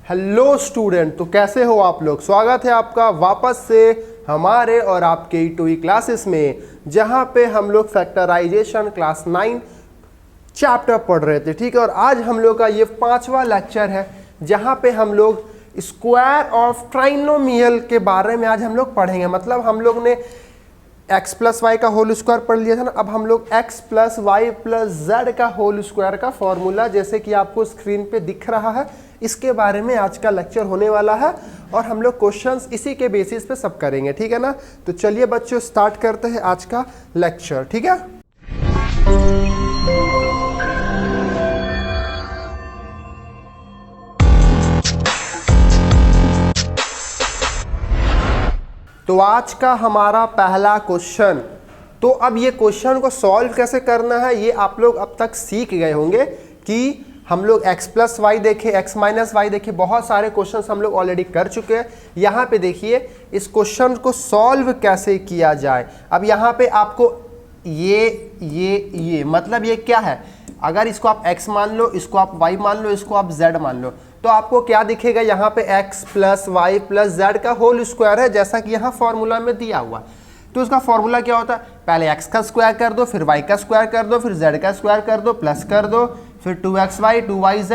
Hello student, तो कैसे हो आप लोग। स्वागत है आपका वापस से हमारे और आपके ई2ई क्लासेस में, जहां पे हम लोग फैक्टराइजेशन क्लास 9 चैप्टर पढ़ रहे थे। ठीक है, और आज हम लोग का ये 5वां लेक्चर है जहां पे हम लोग स्क्वायर ऑफ ट्राइनोमियल के बारे में आज हम लोग पढ़ेंगे। मतलब हम लोग ने x प्लस वाई का होल स्क्वायर पढ़ लिया था ना, अब हम लोग x plus Y plus Z का होल स्क्वायर का फॉर्मूला, जैसे कि आपको स्क्रीन पे दिख रहा है, इसके बारे में आज का लेक्चर होने वाला है। और हम लोग क्वेश्चंस इसी के बेसिस पे सब करेंगे। ठीक है ना, तो चलिए बच्चों स्टार्ट करते हैं आज का लेक्चर। ठीक है, तो आज का हमारा पहला क्वेश्चन। तो अब ये क्वेश्चन को सॉल्व कैसे करना है ये आप लोग अब तक सीख गए होंगे कि हम लोग x प्लस वाई देखे, x माइनस वाई देखे, बहुत सारे क्वेश्चंस हम लोग ऑलरेडी कर चुके हैं। यहाँ पे देखिए इस क्वेश्चन को सॉल्व कैसे किया जाए। अब यहाँ पे आपको ये मतलब ये क्या है, अगर इसको आप x मान लो, इसको आप y मान लो, इसको आप z मान लो, तो आपको क्या दिखेगा, यहाँ पे x plus Y plus Z का होल स्क्वायर है, जैसा कि यहाँ फॉर्मूला में दिया हुआ। तो उसका फॉर्मूला क्या होता है, पहले x का स्क्वायर कर दो, फिर y का स्क्वायर कर दो, फिर z का स्क्वायर कर दो, प्लस कर दो, फिर 2xy 2yz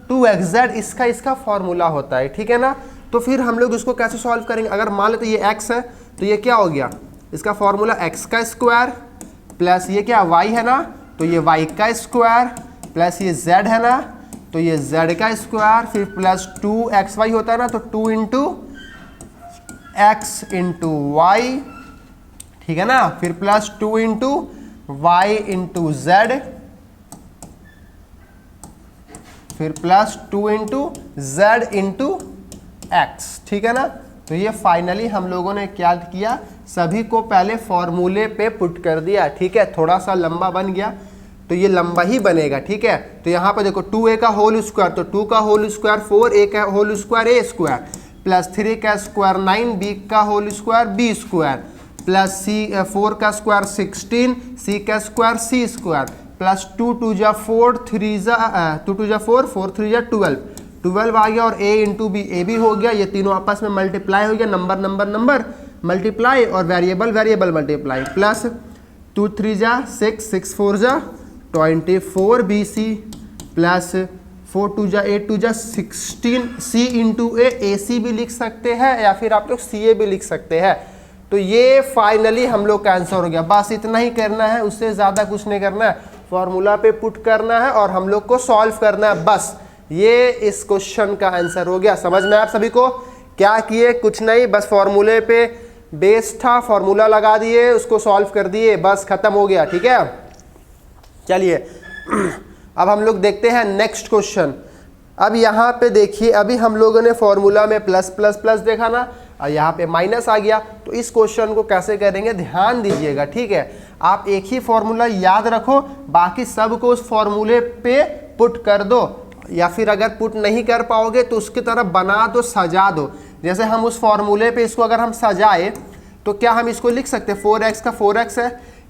2xz, इसका फॉर्मूला होता है। ठीक है ना, तो फिर हम लोग इसको कैसे सॉल्व करेंगे। अगर मान लेते ये x है तो ये क्या हो गया, इसका फॉर्मूला x का स्क्वायर प्लस ये क्या y है ना, तो ये y का स्क्वायर प्लस ये z है ना, तो ये z का स्क्वायर, फिर प्लस 2xy होता है ना, तो 2 इंटू x इंटू वाई, ठीक है ना, फिर plus 2 into Y into Z, फिर plus 2 into Z into X. ठीक है ना, तो ये फाइनली हम लोगों ने क्या किया, सभी को पहले फॉर्मूले पे पुट कर दिया। ठीक है, थोड़ा सा लंबा बन गया तो ये लंबा ही बनेगा। ठीक है, तो यहाँ पे देखो 2a का होल स्क्वायर, तो 2 का होल स्क्वायर 4, a का whole square a square, plus 3 का स्क्वायर 9, b का whole square b square, plus 4 का स्क्वायर 16, c का स्क्वायर c स्क्वायर, प्लस 2 2 जा 4, 3 जा 2 2 जा 4, 4 3 जा 12 आ गया, और a इंटू बी, ए भी हो गया, ये तीनों आपस में मल्टीप्लाई हो गया, नंबर मल्टीप्लाई और वेरिएबल मल्टीप्लाई, प्लस 2 3 जा 6, 6 4 जा 24 BC, प्लस 4 2 जा 8 2 जा 16 C इंटू ए सी भी लिख सकते हैं, या फिर आप लोग CA भी लिख सकते हैं। तो ये फाइनली हम लोग का आंसर हो गया। बस इतना ही करना है, उससे ज़्यादा कुछ नहीं करना है, फॉर्मूला पे पुट करना है और हम लोग को सॉल्व करना है। बस ये इस क्वेश्चन का आंसर हो गया। समझ में आप सभी को, क्या किए, कुछ नहीं, बस फॉर्मूले पे बेस था, फॉर्मूला लगा दिए, उसको सॉल्व कर दिए, बस खत्म हो गया। ठीक है, चलिए अब हम लोग देखते हैं नेक्स्ट क्वेश्चन। अब यहाँ पे देखिए, अभी हम लोगों ने फॉर्मूला में प्लस प्लस प्लस देखा ना, और यहाँ पे माइनस आ गया। तो इस क्वेश्चन को कैसे करेंगे ध्यान दीजिएगा। ठीक है, आप एक ही फॉर्मूला याद रखो, बाकी सब को उस फॉर्मूले पे पुट कर दो, या फिर अगर पुट नहीं कर पाओगे तो उसकी तरह बना दो, सजा दो। जैसे हम उस फॉर्मूले पे इसको अगर हम सजाए तो क्या हम इसको लिख सकते हैं, 4x का 4x है,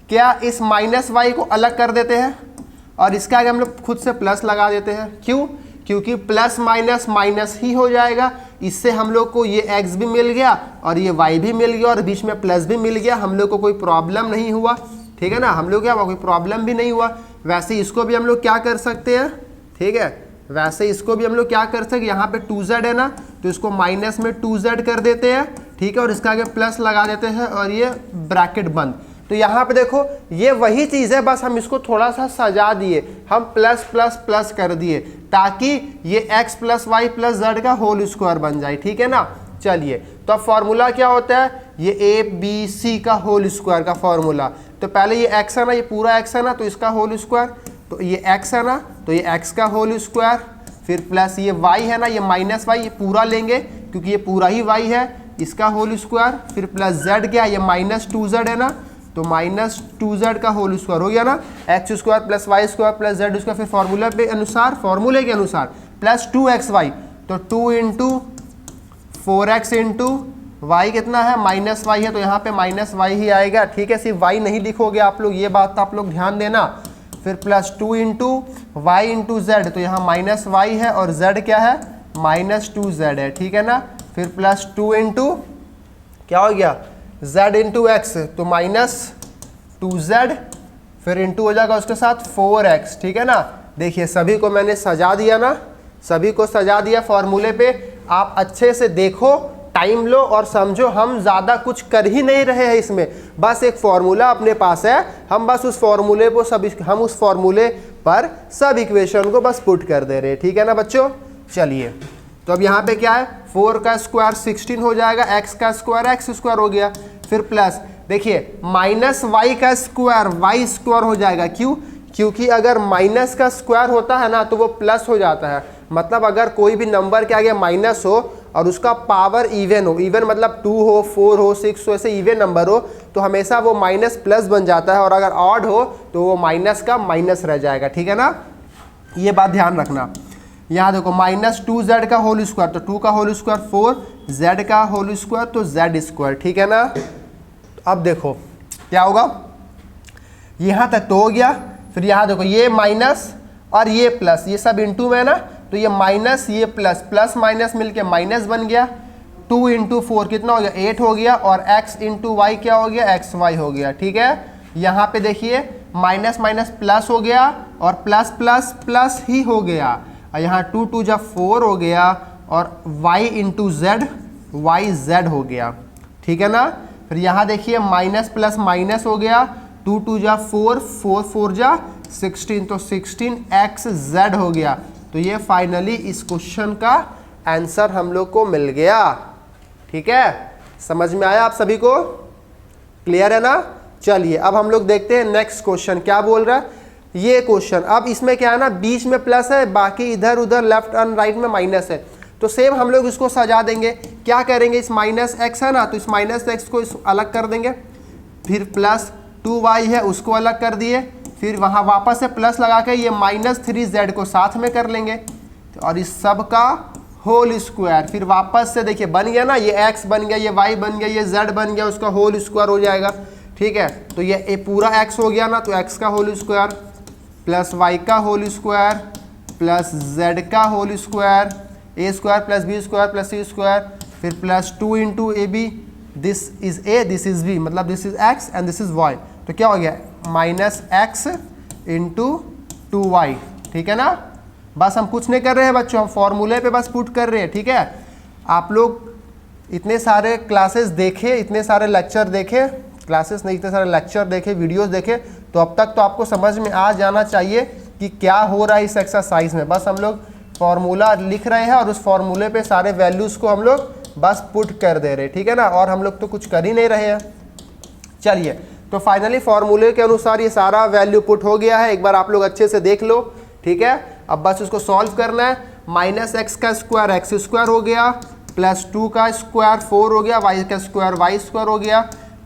क्या इस माइनस वाई को अलग कर देते हैं और इसके आगे हम लोग खुद से प्लस लगा देते हैं। क्यों, क्योंकि प्लस माइनस माइनस ही हो जाएगा, इससे हम लोग को ये x भी मिल गया और ये y भी मिल गया और बीच में प्लस भी मिल गया, हम लोग को कोई प्रॉब्लम नहीं हुआ। ठीक है ना, हम लोग क्या हुआ, कोई प्रॉब्लम भी नहीं हुआ। वैसे इसको भी हम लोग क्या कर सकते हैं, ठीक है, वैसे इसको भी हम लोग क्या कर सकते हैं, यहाँ पे 2z है ना, तो इसको माइनस में 2z कर देते हैं। ठीक है, और इसका आगे प्लस लगा देते हैं और ये ब्रैकेट बंद। तो यहाँ पे देखो ये वही चीज़ है, बस हम इसको थोड़ा सा सजा दिए, हम प्लस प्लस प्लस कर दिए ताकि ये x plus Y plus Z का होल स्क्वायर बन जाए। ठीक है ना, चलिए तो अब फॉर्मूला क्या होता है, ये ABC का होल स्क्वायर का फॉर्मूला। तो पहले ये x है ना, ये पूरा x है ना, तो इसका होल स्क्वायर, तो ये x है ना, तो ये x का होल स्क्वायर, फिर प्लस ये y है ना, ये माइनस वाई, ये पूरा लेंगे क्योंकि ये पूरा ही y है, इसका होल स्क्वायर, फिर प्लस z क्या है, ये माइनस 2z है ना, तो माइनस 2z का होल स्क्वायर हो गया ना, X square plus Y square plus Z square, फिर फॉर्मूला पे अनुसार, फॉर्मूले के अनुसार प्लस 2xy, तो 2 इंटू 4x इंटू वाई कितना है, माइनस वाई है, तो यहाँ पे माइनस वाई ही आएगा। ठीक है, सिर्फ वाई नहीं लिखोगे आप लोग, ये बात आप लोग ध्यान देना। फिर plus 2 into Y into Z, तो यहाँ माइनस वाई है और जेड क्या है -2z है, ठीक है ना। फिर प्लस 2 इंटू क्या हो गया z इंटू एक्स, तो -2z, फिर इंटू हो जाएगा उसके साथ 4x, ठीक है ना। देखिए सभी को मैंने सजा दिया ना, सभी को सजा दिया फॉर्मूले पे। आप अच्छे से देखो, टाइम लो और समझो, हम ज़्यादा कुछ कर ही नहीं रहे हैं इसमें, बस एक फॉर्मूला अपने पास है, हम बस उस फॉर्मूले को हम उस फॉर्मूले पर सब इक्वेशन को बस पुट कर दे रहे हैं, ठीक है ना बच्चों। चलिए तो अब यहाँ पे क्या है, 4 का स्क्वायर 16 हो जाएगा, x का स्क्वायर x स्क्वायर हो गया, फिर प्लस देखिए -y का स्क्वायर y स्क्वायर हो जाएगा। क्यों? क्योंकि अगर माइनस का स्क्वायर होता है ना तो वो प्लस हो जाता है। मतलब अगर कोई भी नंबर के आगे माइनस हो और उसका पावर इवन हो, इवन मतलब 2 हो, 4 हो, 6 हो, ऐसे इवन नंबर हो, तो हमेशा वो माइनस प्लस बन जाता है, और अगर ऑड हो तो वो माइनस का माइनस रह जाएगा, ठीक है ना। ये बात ध्यान रखना। यहाँ देखो -2z का होल स्क्वायर, तो 2 का होल स्क्वायर 4, z का होल स्क्वायर तो z स्क्वायर, ठीक है ना। अब देखो क्या होगा, यहाँ तक तो हो गया, फिर यहाँ देखो ये माइनस और ये प्लस, ये सब इंटू में है ना, तो ये माइनस ये प्लस, प्लस माइनस मिलके माइनस बन गया। 2 इंटू 4 कितना हो गया, 8 हो गया, और x इंटू वाई क्या हो गया, xy हो गया, ठीक है। यहाँ पे देखिए माइनस माइनस प्लस हो गया, और प्लस प्लस प्लस ही हो गया, और यहाँ 2 2 जा 4 हो गया, और y into Z Y Z हो गया, ठीक है ना। फिर यहाँ देखिए माइनस प्लस माइनस हो गया, 2 2 जा 4, 4 4 जा 16, तो 16xz हो गया। तो ये फाइनली इस क्वेश्चन का आंसर हम लोग को मिल गया, ठीक है। समझ में आया आप सभी को, क्लियर है ना। चलिए अब हम लोग देखते हैं नेक्स्ट क्वेश्चन क्या बोल रहा है। ये क्वेश्चन अब इसमें क्या है ना, बीच में प्लस है, बाकी इधर उधर लेफ्ट एंड राइट में माइनस है, तो सेम हम लोग इसको सजा देंगे। क्या करेंगे, इस -x है ना, तो इस -x को अलग कर देंगे, फिर प्लस 2y है उसको अलग कर दिए, फिर वहाँ वापस से प्लस लगा के ये -3z को साथ में कर लेंगे, और इस सब का होल स्क्वायर, फिर वापस से देखिए बन गया ना, ये x बन गया, ये y बन गया, ये z बन गया, उसका होल स्क्वायर हो जाएगा, ठीक है। तो ये पूरा x हो गया ना, तो x का होल स्क्वायर प्लस y का होल स्क्वायर प्लस z का whole square, a square plus b square plus c square, फिर plus 2 into A B, this is a this is b, मतलब this is x and this is y, तो क्या हो गया -x into 2y, ठीक है ना। बस हम कुछ नहीं कर रहे हैं बच्चों, हम फॉर्मूले पे बस पुट कर रहे हैं, ठीक है। आप लोग इतने सारे क्लासेस देखे, इतने सारे लेक्चर देखे, क्लासेस नहीं इतने सारे लेक्चर देखे, वीडियोस देखे, तो अब तक तो आपको समझ में आ जाना चाहिए कि क्या हो रहा है इस एक्सरसाइज में। बस हम लोग फॉर्मूला लिख रहे हैं और उस फॉर्मूले पे सारे वैल्यूज़ को हम लोग बस पुट कर दे रहे हैं, ठीक है ना, और हम लोग तो कुछ कर ही नहीं रहे हैं। चलिए तो फाइनली फॉर्मूले के अनुसार ये सारा वैल्यू पुट हो गया है, एक बार आप लोग अच्छे से देख लो, ठीक है। अब बस उसको सॉल्व करना है। -x का स्क्वायर x स्क्वायर हो गया, प्लस 2 का स्क्वायर 4 हो गया, y का स्क्वायर y स्क्वायर हो गया,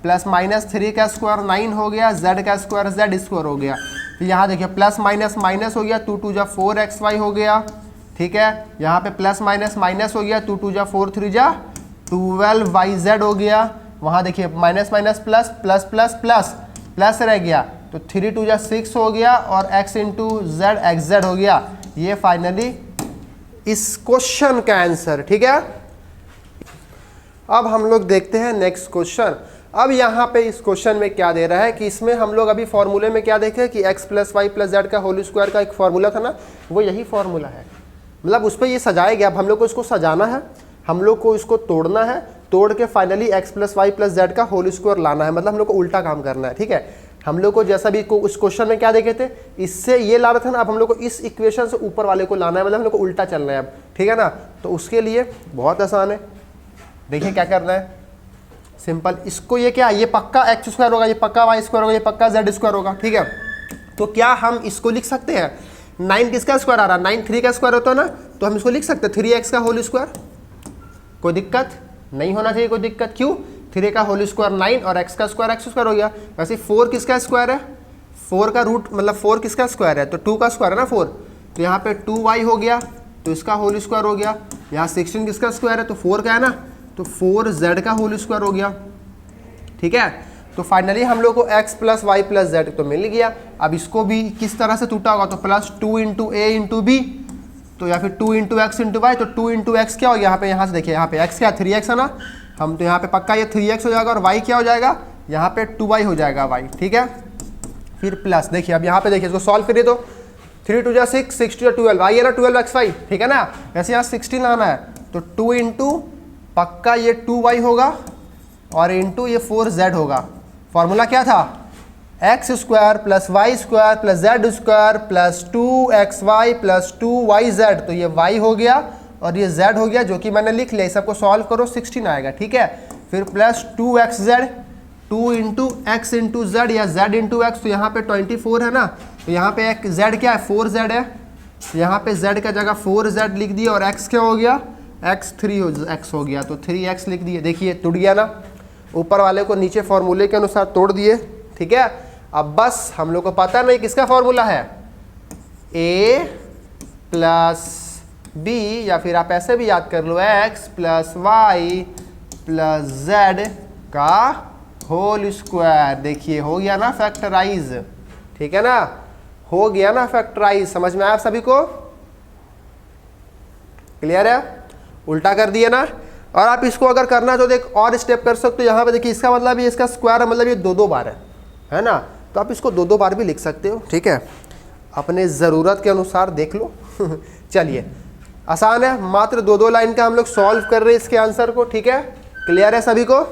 प्लस -3 का स्क्वायर 9 हो गया, z का स्क्वायर z स्क्वायर हो गया। फिर यहाँ देखिए प्लस माइनस माइनस हो गया, 2 2 जा 4xy हो गया, ठीक है। यहाँ पे प्लस माइनस माइनस हो गया, 2 2 जा 4 3 जा 12yz हो गया। वहाँ देखिए minus minus plus plus plus plus plus रह गया, तो 3 2 जा 6 हो गया, और x इंटू जेड xz हो गया। ये फाइनली इस क्वेश्चन का आंसर, ठीक है। अब हम लोग देखते हैं नेक्स्ट क्वेश्चन। अब यहाँ पे इस क्वेश्चन में क्या दे रहा है कि इसमें हम लोग अभी फॉर्मूले में क्या देखे कि x plus Y plus Z का होल स्क्वायर का एक फॉर्मूला था ना, वो यही फॉर्मूला है, मतलब उस पर ये सजाया गया। अब हम लोग को इसको सजाना है, हम लोग को इसको तोड़ना है, तोड़ के finally x plus Y plus Z का होल स्क्वायर लाना है, मतलब हम लोग को उल्टा काम करना है, ठीक है। हम लोग को जैसा भी उस क्वेश्चन में क्या देखे थे, इससे ये ला रहे थे ना, अब हम लोग को इस इक्वेशन से ऊपर वाले को लाना है, मतलब हम लोग को उल्टा चलना है अब, ठीक है ना। तो उसके लिए बहुत आसान है, देखिए क्या करना है, सिंपल। इसको ये क्या, ये पक्का x स्क्वायर होगा, ये पक्का y स्क्वायर होगा, ये पक्का z स्क्वायर होगा, ठीक है। तो क्या हम इसको लिख सकते हैं, 9 किसका स्क्वायर आ रहा है, 9 3 का स्क्वायर होता है ना, तो हम इसको लिख सकते हैं 3x का होल स्क्वायर। कोई दिक्कत नहीं होना चाहिए, कोई दिक्कत क्यों, 3 का होल स्क्वायर 9 और x का स्क्वायर x स्क्वायर हो गया। वैसे 4 किसका स्क्वायर है, 4 का रूट मतलब 4 किसका स्क्वायर है, तो 2 का स्क्वायर है ना 4, तो यहाँ पे 2y हो गया, तो इसका होल स्क्वायर हो गया। यहाँ 16 किसका स्क्वायर है, तो 4 का है ना, तो 4z का होल स्क्वायर हो गया, ठीक है। तो फाइनली हम लोग को x plus Y plus Z तो मिल गया। अब इसको भी किस तरह से टूटा होगा, तो प्लस 2 इंटू ए इंटू बी, तो या फिर 2 इंटू एक्स इंटू वाई, तो 2 इंटू एक्स क्या हो गया यहाँ पे, यहाँ से देखिए यहाँ पे एक्स क्या 3x है ना, हम तो यहाँ पे पक्का ये 3x हो जाएगा और y क्या हो जाएगा, यहाँ पे 2y हो जाएगा y, ठीक है। फिर प्लस देखिए, अब यहाँ पे देखिए इसको सॉल्व करिए तो 3 2 6, 6 2 12, आई है ना 12xy, ठीक है ना। वैसे यहाँ 16 आना है, तो 2 इंटू पक्का ये 2y होगा और इंटू ये 4z होगा। फॉर्मूला क्या था, X square plus Y square plus Z square plus 2xy plus 2yz, तो ये y हो गया और ये z हो गया, जो कि मैंने लिख लिया। सबको सॉल्व करो 16 आएगा, ठीक है। फिर plus 2xz, 2 into x into Z या z इंटू एक्स, तो यहाँ पे 24 है ना, तो यहाँ पे एक z क्या है 4z है, यहाँ पे z का जगह 4z लिख दिया और x क्या हो गया, x 3x हो गया, तो 3x लिख दिए। देखिए टूट गया ना, ऊपर वाले को नीचे फॉर्मूले के अनुसार तोड़ दिए, ठीक है। अब बस हम लोग को पता नहीं किसका फॉर्मूला है, a प्लस b, या फिर आप ऐसे भी याद कर लो x plus Y plus Z का होल स्क्वायर। देखिए हो गया ना फैक्टराइज, ठीक है ना, हो गया ना फैक्टराइज। समझ में आया आप सभी को, क्लियर है, उल्टा कर दिया ना। और आप इसको अगर करना तो एक और स्टेप कर सकते हो, यहाँ पे देखिए इसका मतलब ये इसका स्क्वायर मतलब ये 2 2 बार है ना, तो आप इसको 2 2 बार भी लिख सकते हो, ठीक है, अपने ज़रूरत के अनुसार देख लो। चलिए आसान है, मात्र 2 2 लाइन का हम लोग सॉल्व कर रहे हैं इसके आंसर को, ठीक है, क्लियर है सभी को।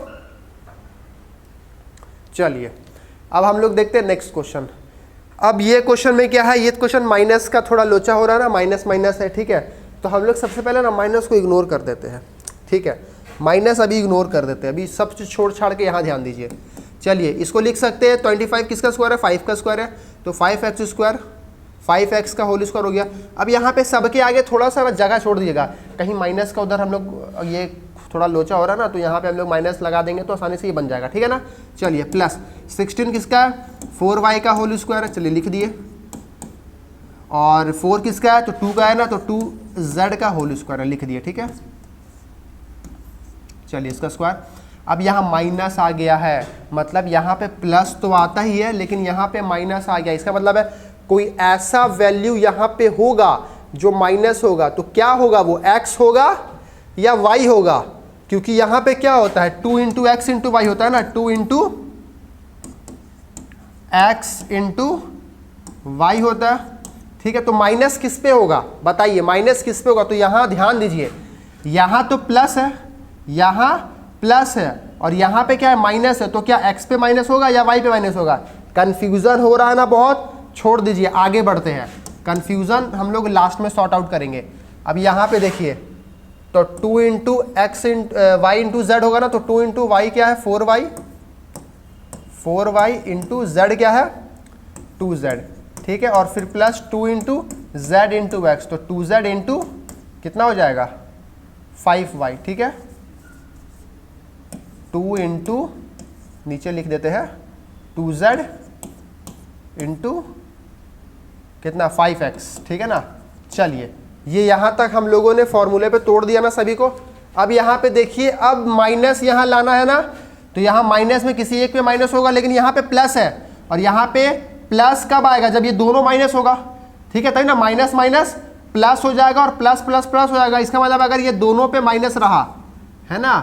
चलिए अब हम लोग देखते हैं नेक्स्ट क्वेश्चन। अब ये क्वेश्चन में क्या है, ये क्वेश्चन माइनस का थोड़ा लोचा हो रहा है ना, माइनस माइनस है, ठीक है। तो हम लोग सबसे पहले ना माइनस को इग्नोर कर देते हैं, ठीक है, माइनस अभी इग्नोर कर देते हैं, अभी सब चीज़ छोड़ छाड़ के यहाँ ध्यान दीजिए। चलिए इसको लिख सकते हैं 25 किसका स्क्वायर है, 5 का स्क्वायर है, तो 5x स्क्वायर 5x का होल स्क्वायर हो गया। अब यहाँ पे सबके आगे थोड़ा सा जगह छोड़ दीजिएगा, कहीं माइनस का उधर हम लोग ये थोड़ा लोचा हो रहा है ना, तो यहाँ पे हम लोग माइनस लगा देंगे तो आसानी से ये बन जाएगा, ठीक है ना। चलिए प्लस 16 किसका है, 4y का होल स्क्वायर है, चलिए लिख दिए, और 4 किसका है, तो 2 का है ना, तो 2z का होल स्क्वायर है, लिख दिए, ठीक है। चलिए इसका स्क्वायर, अब यहाँ माइनस आ गया है, मतलब यहाँ पे प्लस तो आता ही है लेकिन यहाँ पे माइनस आ गया, इसका मतलब है कोई ऐसा वैल्यू यहाँ पे होगा जो माइनस होगा, तो क्या होगा, वो x होगा या y होगा, क्योंकि यहाँ पे क्या होता है 2 इंटू एक्स इंटू वाई होता है ना, 2 इंटू एक्स इंटू वाई होता है, ठीक है। तो माइनस किस पे होगा बताइए, माइनस किस पे होगा, तो यहाँ ध्यान दीजिए, यहाँ तो प्लस है, यहाँ प्लस है और यहाँ पे क्या है माइनस है, तो क्या x पे माइनस होगा या y पे माइनस होगा। कंफ्यूजन हो रहा है ना बहुत, छोड़ दीजिए, आगे बढ़ते हैं, कंफ्यूजन हम लोग लास्ट में सॉर्ट आउट करेंगे। अब यहाँ पे देखिए, तो 2 into X Y into Z होगा ना, तो 2 इंटू वाई क्या है 4y इंटू जेड क्या है 2z, ठीक है, और फिर plus 2 into Z into x, तो 2z इंटू कितना हो जाएगा 5y, ठीक है। 2 इंटू नीचे लिख देते हैं 2z इंटू कितना 5x, ठीक है ना। चलिए ये यहाँ तक हम लोगों ने फॉर्मूले पे तोड़ दिया ना सभी को। अब यहाँ पे देखिए, अब माइनस यहाँ लाना है ना, तो यहाँ माइनस में किसी एक पे माइनस होगा, लेकिन यहाँ पे प्लस है, और यहाँ पे प्लस कब आएगा, जब ये दोनों माइनस होगा, ठीक है, तभी ना माइनस माइनस प्लस हो जाएगा और प्लस प्लस प्लस हो जाएगा। इसका मतलब अगर ये दोनों पे माइनस रहा है ना,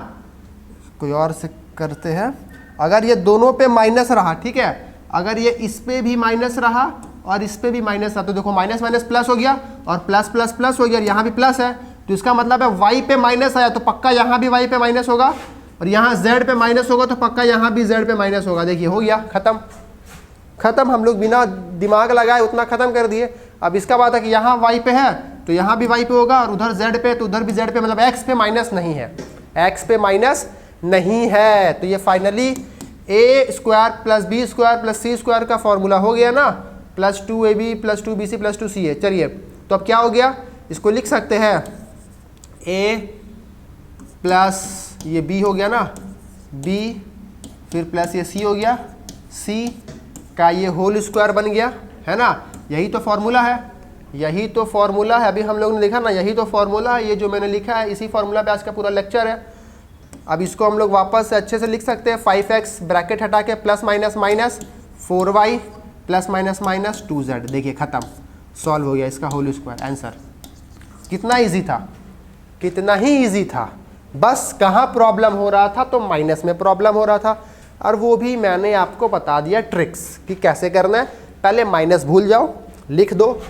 कोई और से करते हैं, अगर ये दोनों पे माइनस रहा, ठीक है, अगर ये इस पे भी माइनस रहा और इस पे भी माइनस रहा, तो देखो माइनस माइनस प्लस हो गया और प्लस प्लस प्लस हो गया, और यहाँ भी प्लस है, तो इसका मतलब है y पे माइनस आया तो पक्का यहाँ भी y पे माइनस होगा, और यहाँ z पे माइनस होगा तो पक्का यहाँ भी z पे माइनस होगा। देखिए हो गया खत्म, खत्म, हम लोग बिना दिमाग लगाए उतना खत्म कर दिए। अब इसका बात है कि यहाँ y पे है तो यहाँ भी y पे होगा, और उधर z पे तो उधर भी z पे, मतलब x पे माइनस नहीं है, x पे माइनस नहीं है। तो ये finally a square plus B square plus C square का फॉर्मूला हो गया ना, plus 2ab plus 2bc plus 2ca। चलिए तो अब क्या हो गया, इसको लिख सकते हैं a प्लस ये b हो गया ना, b फिर प्लस ये c हो गया, c का ये होल स्क्वायर बन गया, है ना। यही तो फॉर्मूला है, यही तो फॉर्मूला है, अभी हम लोग ने लिखा ना, यही तो फॉर्मूला है, ये जो मैंने लिखा है इसी फॉर्मूला पे आज का पूरा लेक्चर है। अब इसको हम लोग वापस से अच्छे से लिख सकते हैं, 5x ब्रैकेट हटा के plus minus minus 4y plus minus minus 2z। देखिए खत्म, सॉल्व हो गया इसका होल स्क्वायर आंसर। कितना इजी था, कितना ही इजी था। बस कहाँ प्रॉब्लम हो रहा था, तो माइनस में प्रॉब्लम हो रहा था, और वो भी मैंने आपको बता दिया ट्रिक्स कि कैसे करना है। पहले माइनस भूल जाओ, लिख दो,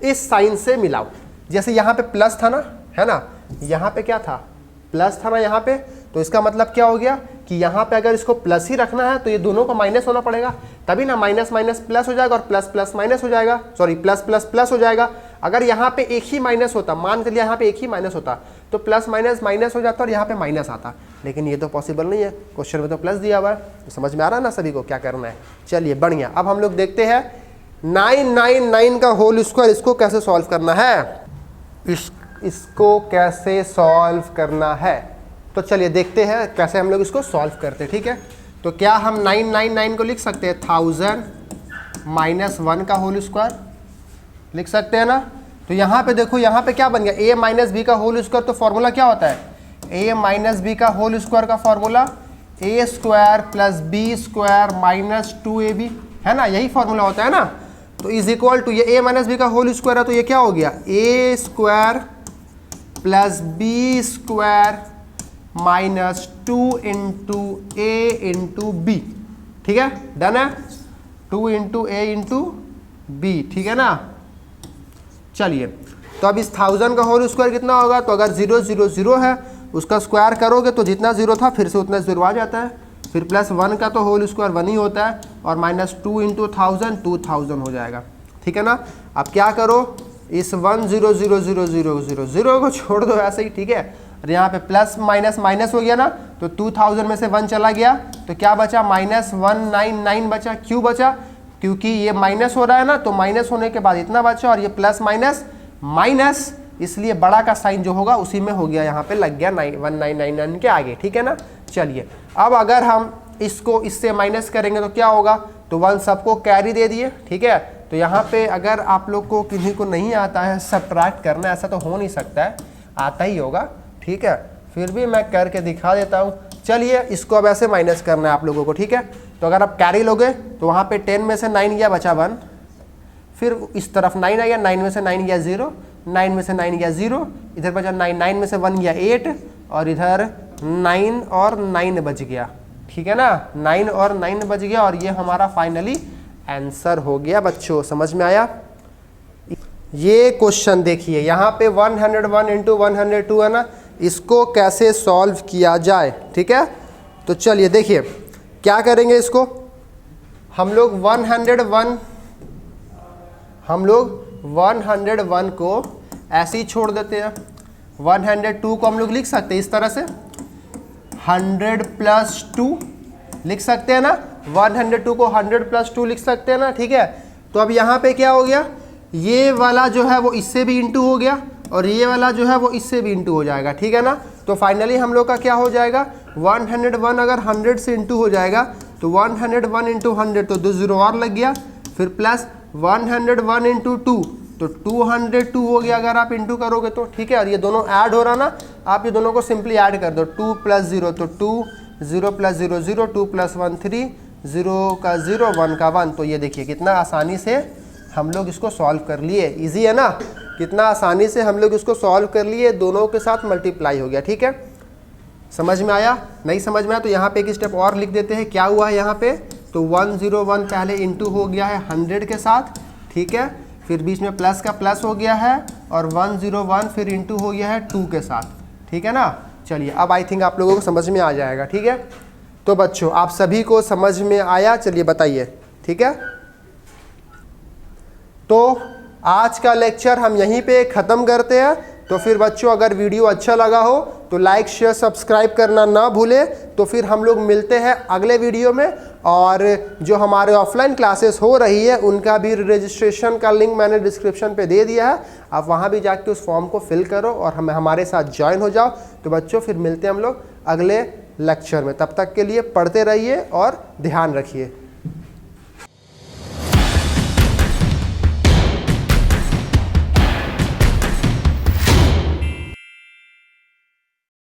इस साइन से मिलाओ। जैसे यहाँ पे प्लस था ना, है ना, यहाँ पे क्या था, प्लस था ना यहाँ पे, तो इसका मतलब क्या हो गया कि यहाँ पे अगर इसको प्लस ही रखना है तो ये दोनों को माइनस होना पड़ेगा, तभी ना माइनस माइनस प्लस हो जाएगा और प्लस प्लस माइनस हो जाएगा, सॉरी प्लस प्लस प्लस हो जाएगा। अगर यहाँ पे एक ही माइनस होता, मान के लिए यहाँ पे एक ही माइनस होता, तो प्लस माइनस माइनस हो जाता और यहाँ पे माइनस आता, लेकिन ये तो पॉसिबल नहीं है, क्वेश्चन में तो प्लस दिया हुआ है। तो समझ में आ रहा है ना सभी को क्या करना है। चलिए बढ़िया, अब हम लोग देखते हैं 999 का होल स्क्वायर, इसको कैसे सॉल्व करना है, इसको कैसे सॉल्व करना है। तो चलिए देखते हैं कैसे हम लोग इसको सॉल्व करते हैं, ठीक है। तो क्या हम 999 को लिख सकते हैं 1000 - 1 का होल स्क्वायर, लिख सकते हैं ना। तो यहाँ पे देखो, यहाँ पे क्या बन गया, a - b का होल स्क्वायर, तो फॉर्मूला क्या होता है, a - b का होल स्क्वायर का फॉर्मूला a² + b² - 2ab, है ना, यही फॉर्मूला होता है ना। तो इज इक्वल टू, ये a - b का होल स्क्वायर है, तो ये क्या हो गया, a² + b² - 2 × a × b, ठीक है, डन है, 2 × a × b, ठीक है ना। चलिए, तो अब इस 1000 का होल स्क्वायर कितना होगा, तो अगर 0 0 0 है, उसका स्क्वायर करोगे तो जितना 0 था फिर से उतना 0 आ जाता है, फिर +1 का तो होल स्क्वायर 1 ही होता है, और -2 × 1000 2000 हो जाएगा, ठीक है ना। अब क्या करो, इस 1 0 0 0 0 0 0 को छोड़ दो ऐसे ही, ठीक है, और यहाँ पे प्लस माइनस माइनस हो गया ना, तो 2000 में से 1 चला गया, तो क्या बचा, -199 बचा। क्यों बचा, क्योंकि ये माइनस हो रहा है ना, तो माइनस होने के बाद इतना बचा, और ये प्लस माइनस माइनस, इसलिए बड़ा का साइन जो होगा उसी में हो गया, यहाँ पे लग गया 1999 के आगे, ठीक है ना। चलिए, अब अगर हम इसको इससे माइनस करेंगे तो क्या होगा, तो 1 सबको कैरी दे दिए, ठीक है। तो यहाँ पे अगर आप लोग को किसी को नहीं आता है सब्ट्रैक्ट करना, ऐसा तो हो नहीं सकता है, आता ही होगा, ठीक है, फिर भी मैं करके दिखा देता हूँ। चलिए, इसको अब ऐसे माइनस करना है आप लोगों को, ठीक है। तो अगर आप कैरी लोगे तो वहाँ पे 10 में से 9 गया, बचा 1, फिर इस तरफ 9 आ गया, 9 में से 9 गया 0, 9 में से 9 गया 0, इधर बचा 9, 9 में से 1 गया 8, और इधर 9 और 9 बच गया, ठीक है ना, 9 और 9 बच गया, और ये हमारा फाइनली आंसर हो गया। बच्चों समझ में आया। ये क्वेश्चन देखिए, यहाँ पे 101 × 102 है ना, इसको कैसे सॉल्व किया जाए, ठीक है। तो चलिए देखिए क्या करेंगे, इसको हम लोग 101 को ऐसे ही छोड़ देते हैं। 102 को हम लोग लिख सकते हैं इस तरह से, 100 + 2 लिख सकते हैं ना, 102 को 100 + 2 लिख सकते हैं ना, ठीक है। तो अब यहाँ पे क्या हो गया, ये वाला जो है वो इससे भी इंटू हो गया, और ये वाला जो है वो इससे भी इंटू हो जाएगा, ठीक है ना। तो फाइनली हम लोग का क्या हो जाएगा, 101 अगर 100 से इंटू हो जाएगा तो 101 × 100, तो 2 0 और लग गया, फिर प्लस 101 × 2, तो 202 हो गया अगर आप इंटू करोगे तो, ठीक है। और ये दोनों ऐड हो रहा ना, आप ये दोनों को सिंपली ऐड कर दो, 2 + 0 तो 2, 0 + 0 0, 2 + 1 3, 0 का 0 1 का 1। तो ये देखिए कितना आसानी से हम लोग इसको सॉल्व कर लिए, इजी है ना, कितना आसानी से हम लोग इसको सॉल्व कर लिए, दोनों के साथ मल्टीप्लाई हो गया, ठीक है। समझ में आया, नहीं समझ में आया तो यहाँ पे एक स्टेप और लिख देते हैं, क्या हुआ है यहाँ पे, तो 101 पहले इंटू हो गया है 100 के साथ, ठीक है, फिर बीच में प्लस का प्लस हो गया है, और 101 फिर इंटू हो गया है 2 के साथ, ठीक है ना। चलिए, अब आई थिंक आप लोगों को समझ में आ जाएगा, ठीक है। तो बच्चों आप सभी को समझ में आया, चलिए बताइए, ठीक है। तो आज का लेक्चर हम यहीं पे ख़त्म करते हैं। तो फिर बच्चों अगर वीडियो अच्छा लगा हो तो लाइक शेयर सब्सक्राइब करना ना भूलें। तो फिर हम लोग मिलते हैं अगले वीडियो में, और जो हमारे ऑफलाइन क्लासेस हो रही है उनका भी रजिस्ट्रेशन का लिंक मैंने डिस्क्रिप्शन पे दे दिया है, आप वहाँ भी जाके उस फॉर्म को फिल करो और हमारे साथ ज्वाइन हो जाओ। तो बच्चों फिर मिलते हैं हम लोग अगले लेक्चर में, तब तक के लिए पढ़ते रहिए और ध्यान रखिए।